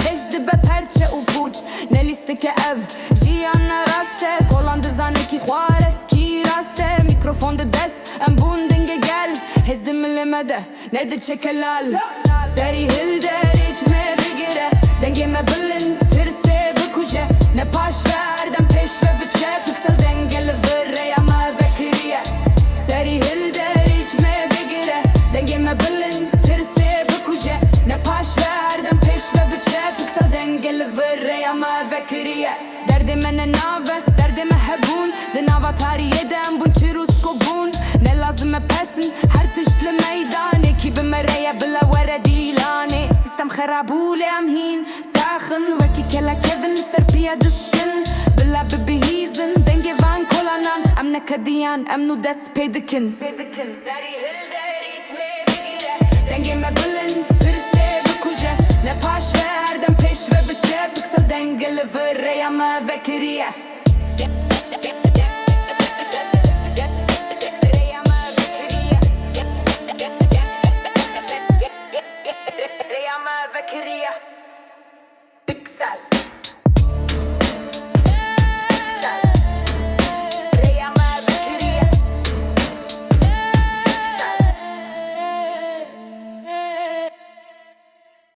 peshdi be perçe u puç Ne liste ke ev Gjian në raste Kollan dë zane ki khware Ki raste Mikrofon dë des Em bundin nge gel Hezdi millimede Ne dë që kelal Seri hilder iq me bigire Denge me bëllin Tërse bëkuje Ne pash verdem peshve bëqe Piksel denge lë vërreja ma dhe kërije Seri hilder iq me bigire Denge me bëllin Tërse bëkuje Ne pash verdem peshve bëqe Piksel denge lë vërreja ma dhe kërije Derdi me në nave Derdi me hebun Dë navatari jedem bun qiru s'ko bun Ne lazım me pesin Her tishtë lë mejdan Ekibi me reje bëlla were dilani Sistem kherabule am hin Sakhën Veki kella kevin Serpia dëskën Bëlla bëbi hizën Denge van kolanan Am ne këdijan Am nu des pedikin Seri hilderit me bigire Denge me bëllin Tërse bëkuje Ne pash verdem peshve bëqe Piksel denge lë vërreja me vekirije